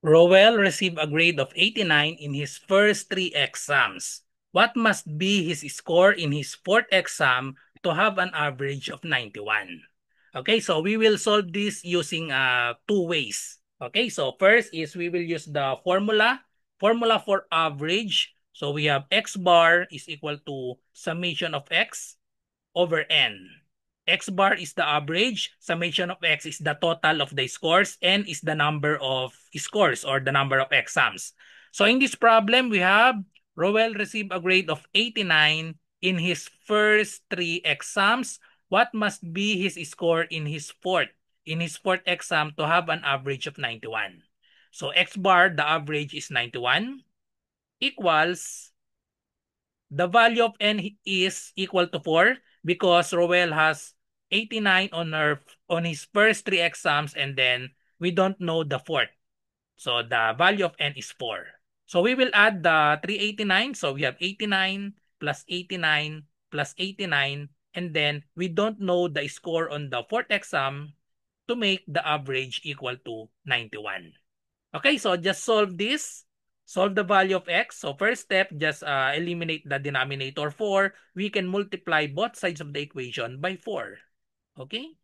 Rowell received a grade of 89 in his first 3 exams. What must be his score in his fourth exam to have an average of 91? Okay, so we will solve this using 2 ways. Okay, so first is we will use the formula for average. So we have x bar is equal to summation of x over n. X bar is the average, summation of x is the total of the scores, n is the number of scores or the number of exams. So in this problem, we have Rowell received a grade of 89 in his first 3 exams. What must be his score in his fourth exam to have an average of 91? So x bar, the average is 91, equals the value of n is equal to 4 because Rowell has 89 on his first 3 exams, and then we don't know the fourth. So the value of n is 4. So we will add the 389. So we have 89 plus 89 plus 89, and then we don't know the score on the fourth exam to make the average equal to 91. Okay, so just solve this. Solve the value of x. So first step, just eliminate the denominator 4. We can multiply both sides of the equation by 4. Okay?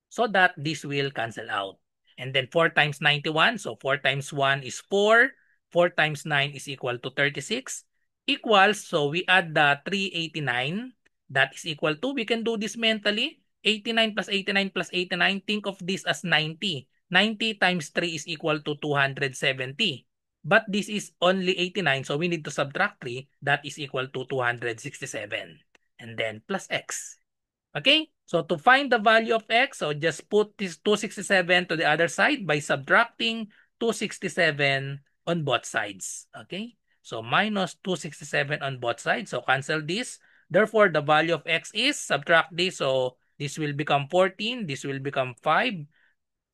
So that this will cancel out. And then 4 times 91. So 4 times 1 is 4. 4 times 9 is equal to 36. Equals, so we add the 389. That is equal to, we can do this mentally. 89 plus 89 plus 89. Think of this as 90. 90 times 3 is equal to 270. But this is only 89, so we need to subtract 3. That is equal to 267. And then plus x. Okay? So to find the value of x, so just put this 267 to the other side by subtracting 267 on both sides. Okay? So minus 267 on both sides. So cancel this. Therefore, the value of x is, subtract this. So this will become 14. This will become 5.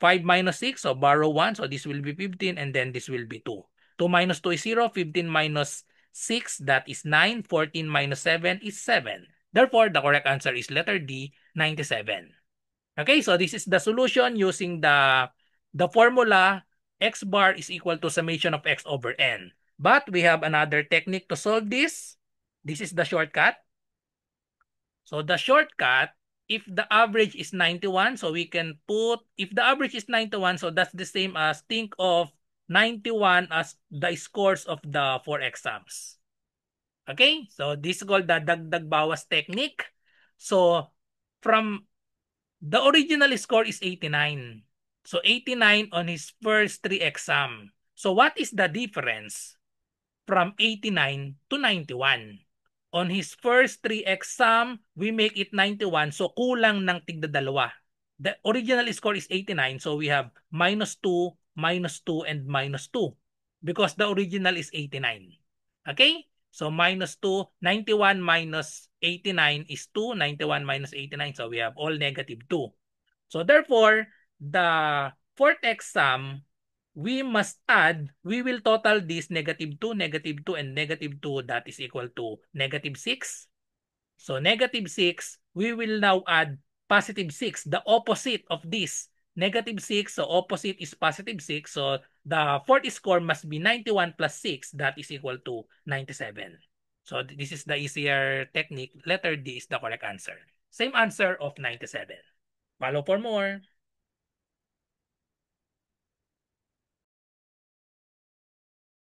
5 minus 6, so borrow 1. So this will be 15, and then this will be 2. 2 minus 2 is 0. 15 minus 6, that is 9. 14 minus 7 is 7. Therefore, the correct answer is letter D, 97. Okay, so this is the solution using the formula x bar is equal to summation of x over n. But we have another technique to solve this. This is the shortcut. So the shortcut, if the average is 91, so we can put, if the average is 91, so that's the same as think of 91 as the scores of the 4 exams. Okay, so this is called the dagdag bawas technique. So from the original score is 89. So 89 on his first 3 exam. So what is the difference from 89 to 91? On his first 3 exam, we make it 91. So kulang ng tigda dalawa. The original score is 89. So we have minus 2, and minus 2. Because the original is 89. Okay? So minus 2, 91 minus 89 is 2. 91 minus 89. So we have all negative 2. So therefore, the fourth exam, we will total this negative 2, and negative 2, that is equal to negative 6. So negative 6, we will now add positive 6, the opposite of this. Negative 6, so opposite is positive 6. So the fourth score must be 91 plus 6, that is equal to 97. So this is the easier technique. Letter D is the correct answer. Same answer of 97. Follow for more.